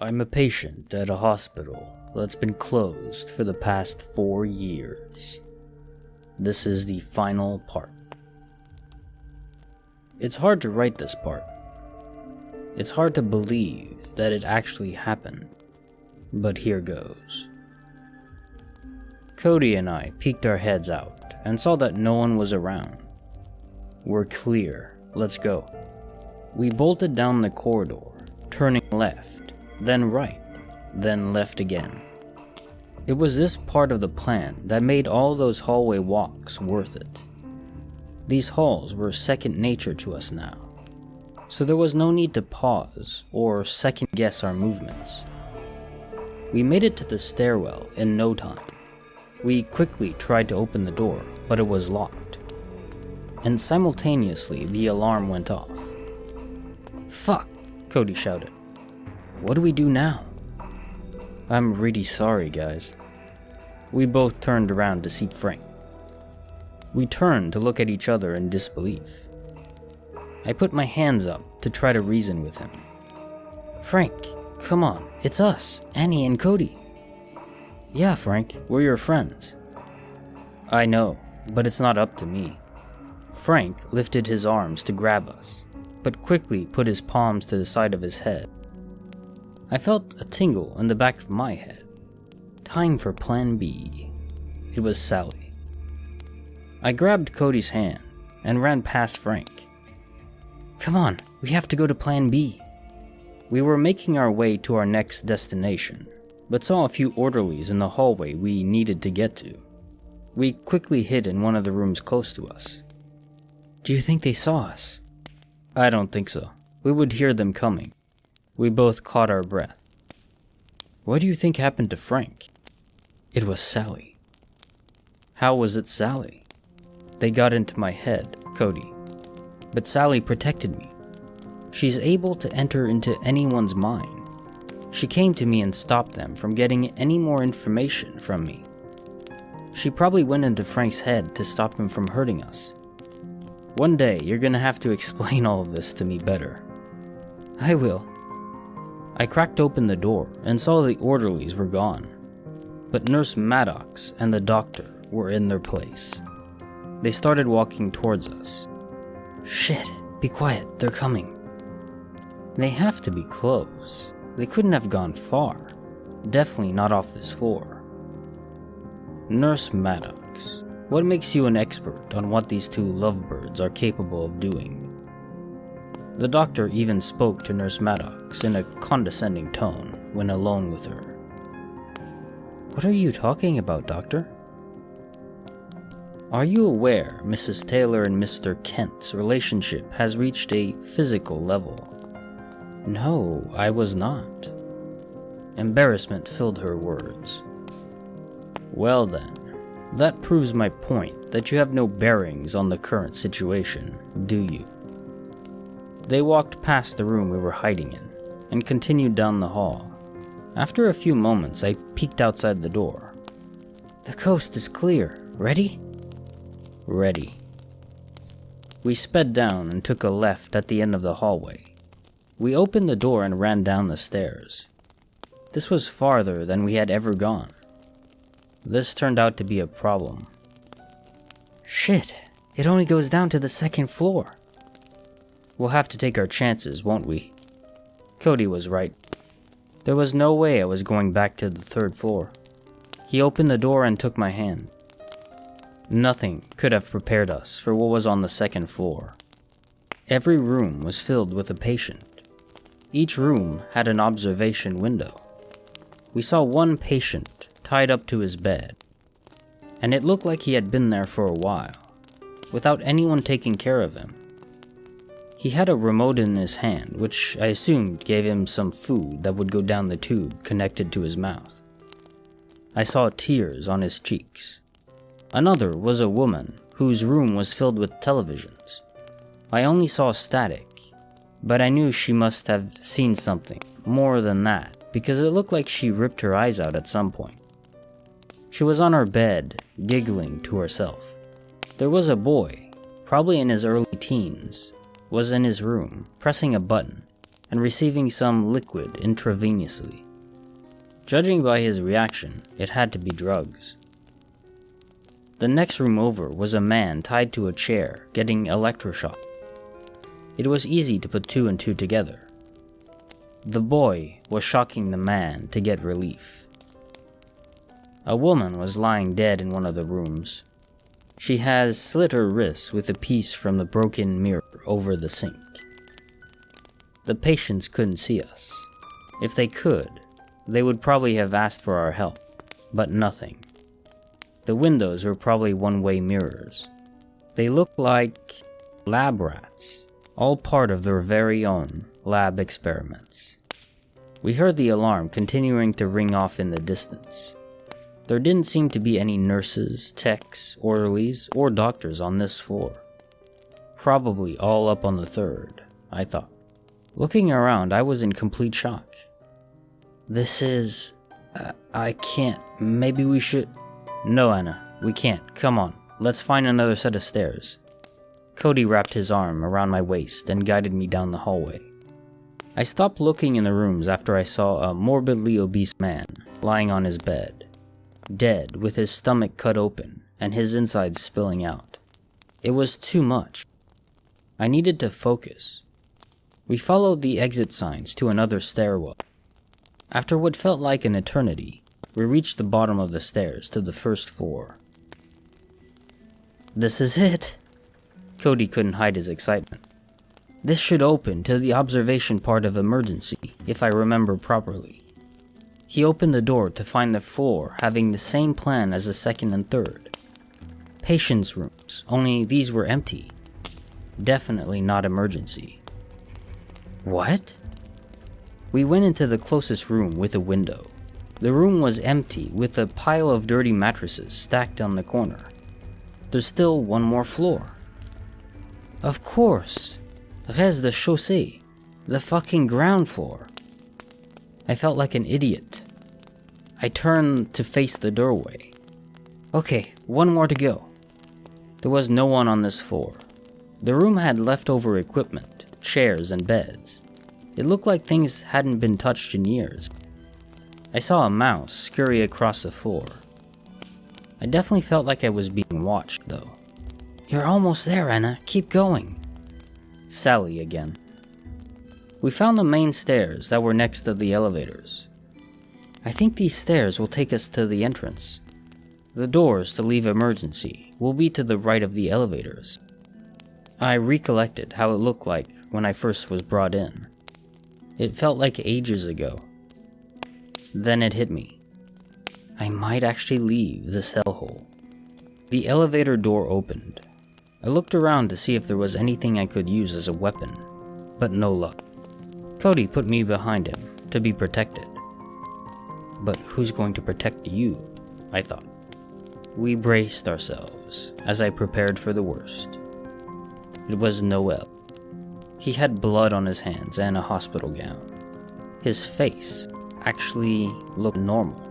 I'm a patient at a hospital that's been closed for the past 4 years. This is the final part. It's hard to write this part. It's hard to believe that it actually happened, but here goes. Cody and I peeked our heads out and saw that no one was around. We're clear, let's go. We bolted down the corridor, turning left, then right, then left again. It was this part of the plan that made all those hallway walks worth it. These halls were second nature to us now, so there was no need to pause or second guess our movements. We made it to the stairwell in no time. We quickly tried to open the door, but it was locked. And simultaneously, the alarm went off. "Fuck!" Cody shouted. "What do we do now?" "I'm really sorry, guys." We both turned around to see Frank. We turned to look at each other in disbelief. I put my hands up to try to reason with him. "Frank, come on, it's us, Annie and Cody." "Yeah, Frank, we're your friends." "I know, but it's not up to me." Frank lifted his arms to grab us, but quickly put his palms to the side of his head. I felt a tingle in the back of my head. Time for Plan B. It was Sally. I grabbed Cody's hand and ran past Frank. "Come on, we have to go to Plan B." We were making our way to our next destination, but saw a few orderlies in the hallway we needed to get to. We quickly hid in one of the rooms close to us. "Do you think they saw us?" "I don't think so. We would hear them coming." We both caught our breath. "What do you think happened to Frank?" "It was Sally." "How was it Sally?" "They got into my head, Cody. But Sally protected me. She's able to enter into anyone's mind. She came to me and stopped them from getting any more information from me. She probably went into Frank's head to stop him from hurting us. One day, you're gonna have to explain all of this to me better." "I will." I cracked open the door and saw the orderlies were gone, but Nurse Maddox and the doctor were in their place. They started walking towards us. "Shit, be quiet, they're coming." "They have to be close. They couldn't have gone far. Definitely not off this floor." "Nurse Maddox, what makes you an expert on what these two lovebirds are capable of doing?" The doctor even spoke to Nurse Maddox in a condescending tone when alone with her. "What are you talking about, Doctor?" "Are you aware Mrs. Taylor and Mr. Kent's relationship has reached a physical level?" "No, I was not." Embarrassment filled her words. "Well then, that proves my point that you have no bearings on the current situation, do you?" They walked past the room we were hiding in, and continued down the hall. After a few moments, I peeked outside the door. "The coast is clear. Ready?" "Ready." We sped down and took a left at the end of the hallway. We opened the door and ran down the stairs. This was farther than we had ever gone. This turned out to be a problem. "Shit, it only goes down to the second floor." "We'll have to take our chances, won't we?" Cody was right. There was no way I was going back to the third floor. He opened the door and took my hand. Nothing could have prepared us for what was on the second floor. Every room was filled with a patient. Each room had an observation window. We saw one patient tied up to his bed, and it looked like he had been there for a while, without anyone taking care of him. He had a remote in his hand, which I assumed gave him some food that would go down the tube connected to his mouth. I saw tears on his cheeks. Another was a woman whose room was filled with televisions. I only saw static, but I knew she must have seen something more than that because it looked like she ripped her eyes out at some point. She was on her bed, giggling to herself. There was a boy, probably in his early teens, was in his room, pressing a button. and receiving some liquid intravenously. Judging by his reaction, it had to be drugs. The next room over was a man tied to a chair, getting electroshocked. It was easy to put two and two together. The boy was shocking the man to get relief. A woman was lying dead in one of the rooms. She has slit her wrists with a piece from the broken mirror over the sink. The patients couldn't see us. If they could, they would probably have asked for our help, but nothing. The windows were probably one-way mirrors. They looked like lab rats, all part of their very own lab experiments. We heard the alarm continuing to ring off in the distance. There didn't seem to be any nurses, techs, orderlies, or doctors on this floor. Probably all up on the third, I thought. Looking around, I was in complete shock. I can't. Maybe we should. No, Anna, we can't. Come on, let's find another set of stairs. Cody wrapped his arm around my waist and guided me down the hallway. I stopped looking in the rooms after I saw a morbidly obese man lying on his bed, dead with his stomach cut open and his insides spilling out. It was too much. I needed to focus. We followed the exit signs to another stairwell. After what felt like an eternity, we reached the bottom of the stairs to the first floor. This is it. Cody couldn't hide his excitement. This should open to the observation part of emergency, if I remember properly. He opened the door to find the floor having the same plan as the second and third. Patients' rooms, only these were empty. Definitely not emergency. What? We went into the closest room with a window. The room was empty with a pile of dirty mattresses stacked on the corner. There's still one more floor. Of course. Rez-de-chaussée. The fucking ground floor. I felt like an idiot. I turned to face the doorway. Okay, one more to go. There was no one on this floor. The room had leftover equipment, chairs and beds. It looked like things hadn't been touched in years. I saw a mouse scurry across the floor. I definitely felt like I was being watched, though. You're almost there, Anna. Keep going. Sally again. We found the main stairs that were next to the elevators. I think these stairs will take us to the entrance. The doors to leave emergency will be to the right of the elevators. I recollected how it looked like when I first was brought in. It felt like ages ago. Then it hit me. I might actually leave this hellhole. The elevator door opened. I looked around to see if there was anything I could use as a weapon, but no luck. Cody put me behind him to be protected. But who's going to protect you? I thought. We braced ourselves as I prepared for the worst. It was Noel. He had blood on his hands and a hospital gown. His face actually looked normal.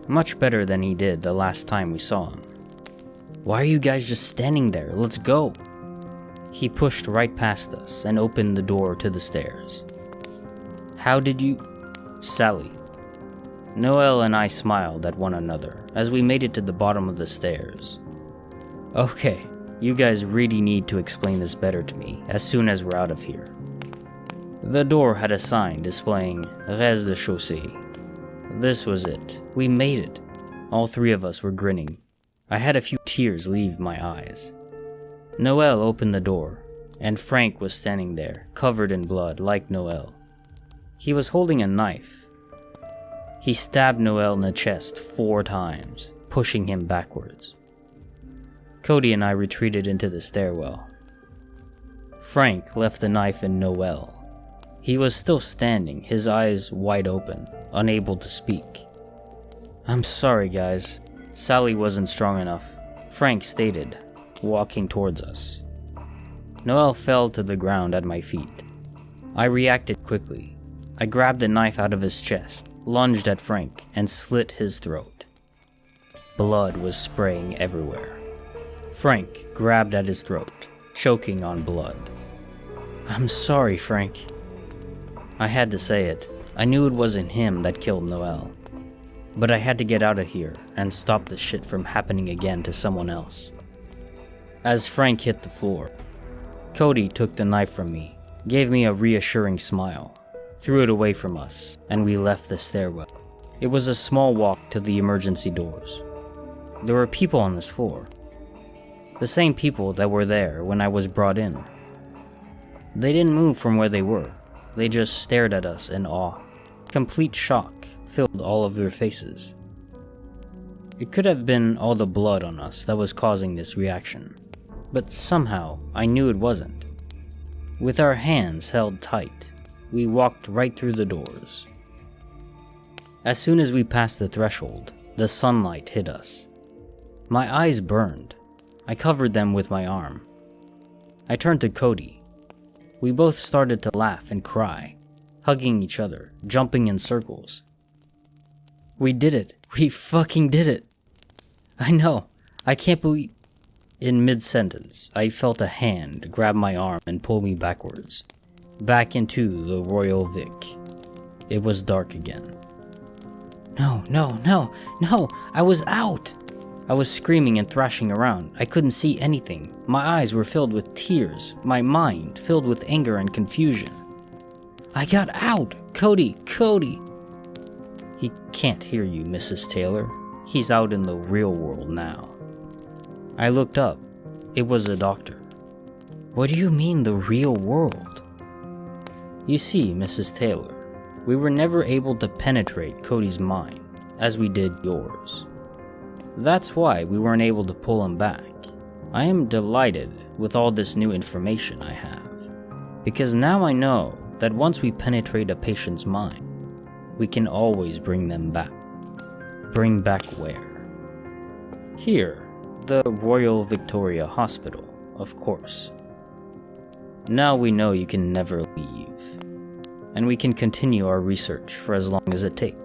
Much better than he did the last time we saw him. Why are you guys just standing there? Let's go. He pushed right past us and opened the door to the stairs. How did you... Sally. Noel and I smiled at one another as we made it to the bottom of the stairs. Okay, you guys really need to explain this better to me as soon as we're out of here. The door had a sign displaying Rez-de-chaussée. This was it. We made it. All three of us were grinning. I had a few tears leave my eyes. Noel opened the door, and Frank was standing there, covered in blood like Noel. He was holding a knife. He stabbed Noel in the chest 4 times, pushing him backwards. Cody and I retreated into the stairwell. Frank left the knife in Noel. He was still standing, his eyes wide open, unable to speak. I'm sorry, guys. Sally wasn't strong enough, Frank stated, walking towards us. Noel fell to the ground at my feet. I reacted quickly. I grabbed the knife out of his chest, lunged at Frank, and slit his throat. Blood was spraying everywhere. Frank grabbed at his throat, choking on blood. I'm sorry, Frank. I had to say it. I knew it wasn't him that killed Noel. But I had to get out of here and stop this shit from happening again to someone else. As Frank hit the floor, Cody took the knife from me, gave me a reassuring smile, threw it away from us, and we left the stairwell. It was a small walk to the emergency doors. There were people on this floor. The same people that were there when I was brought in. They didn't move from where they were. They just stared at us in awe. Complete shock filled all of their faces. It could have been all the blood on us that was causing this reaction, but somehow I knew it wasn't. With our hands held tight, we walked right through the doors. As soon as we passed the threshold, the sunlight hit us. My eyes burned. I covered them with my arm. I turned to Cody. We both started to laugh and cry, hugging each other, jumping in circles. We did it. We fucking did it. I know. I can't believe... In mid-sentence, I felt a hand grab my arm and pull me backwards, back into the Royal Vic. It was dark again. No, I was out! I was screaming and thrashing around. I couldn't see anything. My eyes were filled with tears, my mind filled with anger and confusion. I got out! Cody! He can't hear you, Mrs. Taylor. He's out in the real world now. I looked up. It was a doctor. What do you mean, the real world? You see, Mrs. Taylor, we were never able to penetrate Cody's mind as we did yours. That's why we weren't able to pull him back. I am delighted with all this new information I have, because now I know that once we penetrate a patient's mind, we can always bring them back. Bring back where? Here, the Royal Victoria Hospital, of course. Now we know you can never leave, and we can continue our research for as long as it takes.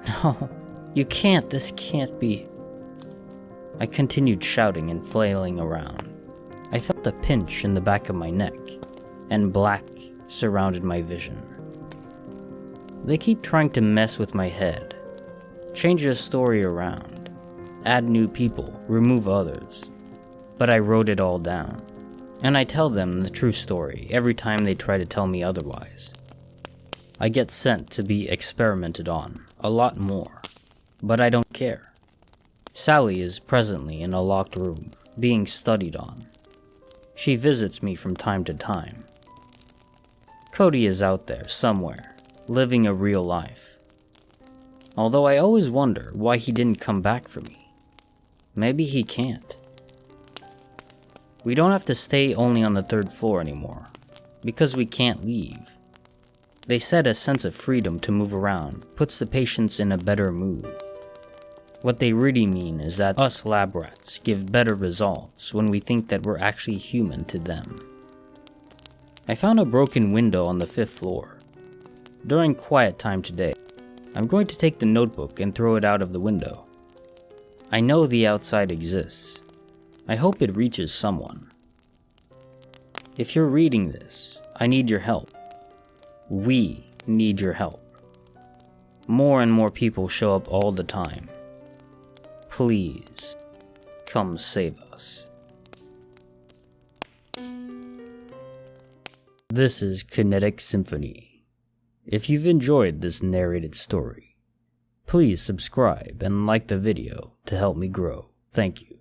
No. You can't, this can't be. I continued shouting and flailing around. I felt a pinch in the back of my neck, and black surrounded my vision. They keep trying to mess with my head, change the story around, add new people, remove others. But I wrote it all down, and I tell them the true story every time they try to tell me otherwise. I get sent to be experimented on, a lot more. But I don't care. Sally is presently in a locked room, being studied on. She visits me from time to time. Cody is out there somewhere, living a real life. Although I always wonder why he didn't come back for me. Maybe he can't. We don't have to stay only on the 3rd floor anymore, because we can't leave. They said a sense of freedom to move around puts the patients in a better mood. What they really mean is that us lab rats give better results when we think that we're actually human to them. I found a broken window on the 5th floor. During quiet time today, I'm going to take the notebook and throw it out of the window. I know the outside exists. I hope it reaches someone. If you're reading this, I need your help. We need your help. More and more people show up all the time. Please, come save us. This is Kinetic Symphony. If you've enjoyed this narrated story, please subscribe and like the video to help me grow. Thank you.